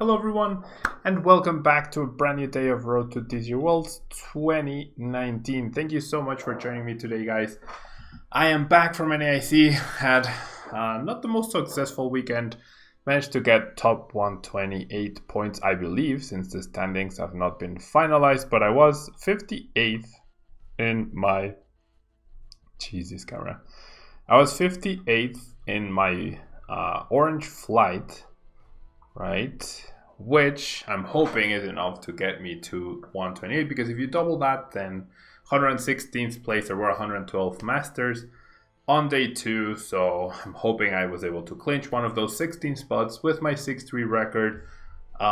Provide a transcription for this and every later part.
Hello everyone, and welcome back to a brand new day of Road to TCG Worlds 2019. Thank you so much for joining me today, guys. I am back from NAIC, had not the most successful weekend, managed to get top 128 points, I believe, since the standings have not been finalized, but I was 58th in my... Jesus, camera. I was 58th in my orange flight, right? Which I'm hoping is enough to get me to 128, because if you double that, then 116th place, there were 112 masters on day 2, so I'm hoping I was able to clinch one of those 16 spots with my 6-3 record. So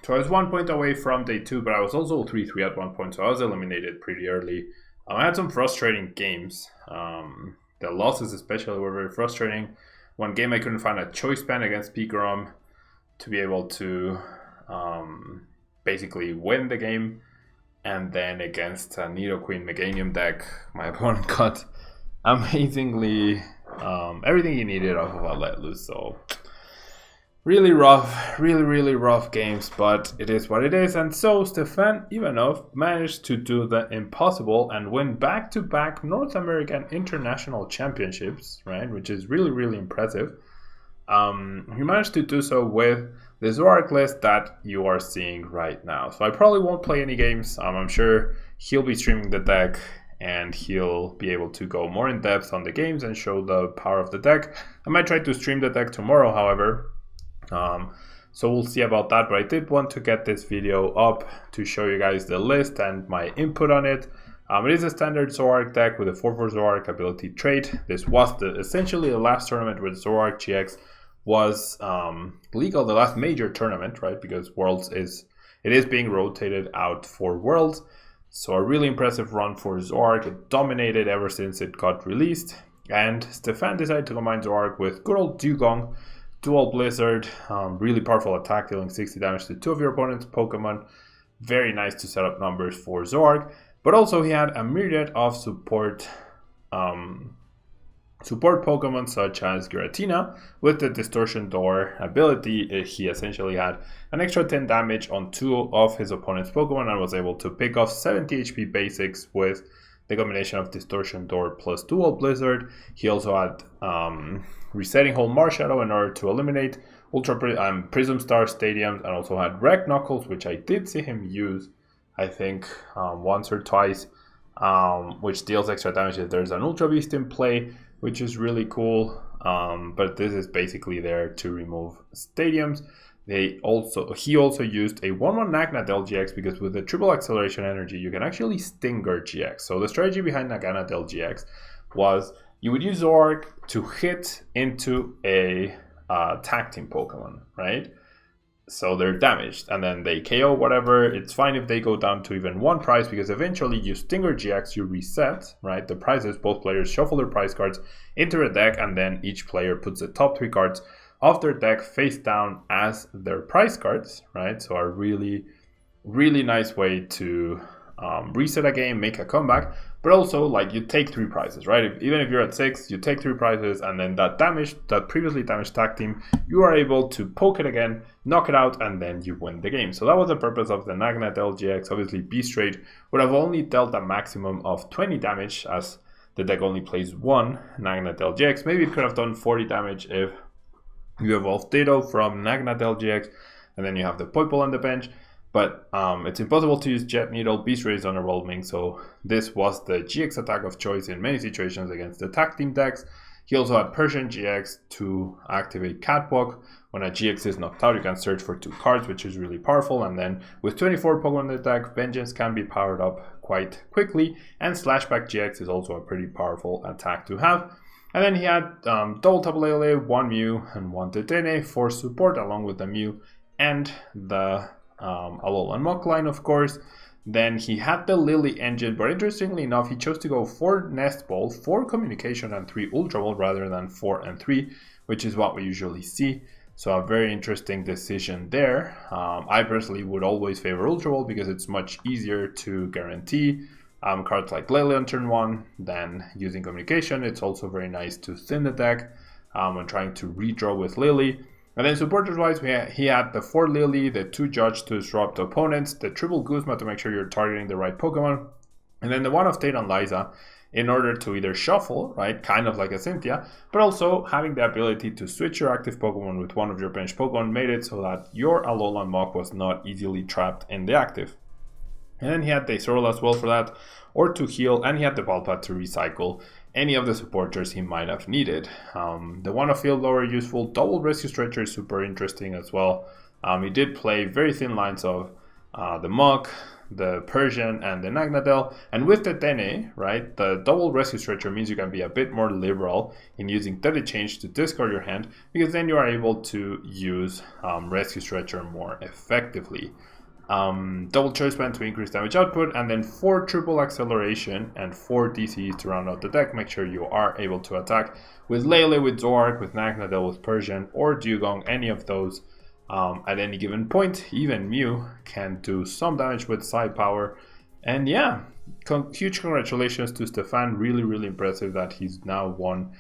I was 1 point away from day 2, but I was also 3-3 at one point, so I was eliminated pretty early. I had some frustrating games. The losses especially were very frustrating. One game I couldn't find a choice band against Pikarom to be able to basically win the game, and then against a Nidoqueen Meganium deck, my opponent got amazingly everything he needed off of a Let Loose. So really rough, really rough games, but it is what it is. And so Stéphanne Ivanoff managed to do the impossible and win back-to-back North American International Championships, right? Which is really impressive. He managed to do so with the Zoroark list that you are seeing right now. So I probably won't play any games. I'm sure he'll be streaming the deck and he'll be able to go more in depth on the games and show the power of the deck. I might try to stream the deck tomorrow, however. So we'll see about that, but I did want to get this video up to show you guys the list and my input on it. It is a standard Zoroark deck with a 4/4 Zoroark ability trait. This was essentially the last tournament with Zoroark-GX was legal, the last major tournament, right? Because Worlds is being rotated out for Worlds. So a really impressive run for Zoroark. It dominated ever since it got released. And Stéphanne decided to combine Zoroark with good old Dewgong, Dual Blizzard, really powerful attack, dealing 60 damage to 2 of your opponent's Pokemon. Very nice to set up numbers for Zoroark. But also he had a myriad of support Pokemon such as Giratina. With the Distortion Door ability, he essentially had an extra 10 damage on 2 of his opponent's Pokemon and was able to pick off 70 HP basics with the combination of Distortion Door plus Dual Blizzard. He also had Resetting Hold Marshadow in order to eliminate Prism Star Stadiums, and also had Wreck Knuckles, which I did see him use, I think, once or twice, which deals extra damage if there's an Ultra Beast in play, which is really cool. But this is basically there to remove stadiums. He also used a 1/1 Naganadel-GX, because with the triple acceleration energy you can actually Stinger GX. So the strategy behind Naganadel-GX was you would use Zoroark to hit into a tag team Pokemon, right? So they're damaged and then they KO whatever. It's fine if they go down to even 1 prize, because eventually you Stinger GX, you reset, right? The prizes, both players shuffle their prize cards into a deck, and then each player puts the top 3 cards of their deck face down as their prize cards, right? So a really nice way to reset a game, make a comeback, but also like you take 3 prizes, right? Even if you're at 6, you take 3 prizes, and then that previously damaged tag team, you are able to poke it again, knock it out, and then you win the game. So that was the purpose of the Naganadel-GX. Obviously Beast Rage would have only dealt a maximum of 20 damage, as the deck only plays 1 Naganadel-GX. Maybe it could have done 40 damage if you evolve Ditto from Naganadel-GX, and then you have the Poipole on the bench. But it's impossible to use Jet Needle. Beast Ray is underwhelming, so this was the GX attack of choice in many situations against the tag team decks. He also had Persian-GX to activate Catwalk. When a GX is knocked out, you can search for 2 cards, which is really powerful. And then with 24 Pokemon in the deck, Vengeance can be powered up quite quickly. And Slashback GX is also a pretty powerful attack to have. And then he had double Tapu Lele, 1 Mew and 1 Dedenne for support, along with the Mew and the Alolan Muk line, of course. Then he had the Lillie engine, but interestingly enough, he chose to go 4 Nest Ball, 4 Communication, and 3 Ultra Ball rather than 4 and 3, which is what we usually see. So a very interesting decision there. I personally would always favor Ultra Ball because it's much easier to guarantee cards like Lele on turn 1 than using Communication. It's also very nice to thin the deck when trying to redraw with Lillie. And then supporters wise, he had the 4 Lillie, the 2 Judge to disrupt opponents, the triple Guzma to make sure you're targeting the right Pokemon, and then the 1 of Tate Liza in order to either shuffle, right, kind of like a Cynthia, but also having the ability to switch your active Pokemon with one of your bench Pokemon made it so that your Alolan Muk was not easily trapped in the active. And then he had the Acerola as well for that, or to heal, and he had the Pal Pad to recycle any of the supporters he might have needed. The 1 of Field Blower useful, double Rescue Stretcher is super interesting as well. He did play very thin lines of the Muk, the Persian, and the Naganadel, and with the Dedenne, right, the double Rescue Stretcher means you can be a bit more liberal in using Dedenne Change to discard your hand, because then you are able to use Rescue Stretcher more effectively. Double Choice Band to increase damage output, and then 4 triple acceleration and 4 DCs to round out the deck. Make sure you are able to attack with Lele, with Zoroark, with Naganadel, with Persian, or Dewgong, any of those at any given point. Even Mew can do some damage with side power. And yeah, huge congratulations to Stéphanne. Really impressive that he's now won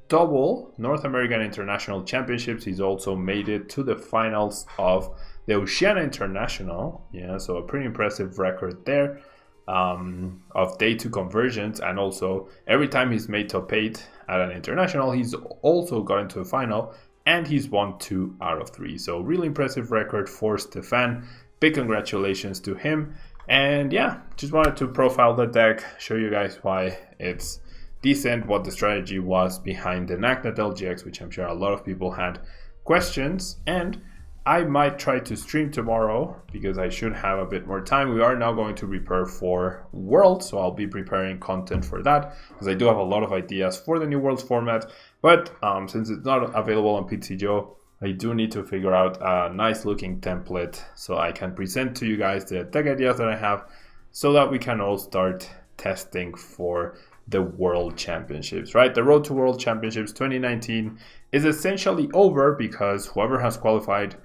double North American International Championships. He's also made it to the finals of the Oceania International. Yeah, so a pretty impressive record there of day 2 conversions, and also every time he's made top 8 at an international, he's also gotten to a final, and he's won 2 out of 3. So really impressive record for Stéphanne. Big congratulations to him. And yeah, just wanted to profile the deck, show you guys why it's decent, what the strategy was behind the Naganadel-GX, which I'm sure a lot of people had questions. And I might try to stream tomorrow because I should have a bit more time. We are now going to prepare for Worlds, so I'll be preparing content for that because I do have a lot of ideas for the new Worlds format. But since it's not available on TCG, I do need to figure out a nice looking template so I can present to you guys the deck ideas that I have, so that we can all start testing for the World Championships, right? The Road to World Championships 2019 is essentially over because whoever has qualified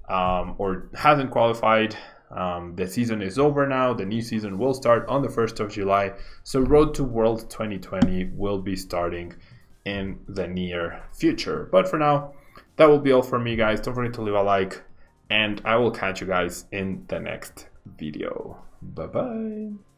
or hasn't qualified, the season is over now. The new season will start on the 1st of July. So Road to World 2020 will be starting in the near future. But for now, that will be all from me, guys. Don't forget to leave a like, and I will catch you guys in the next video. Bye-bye.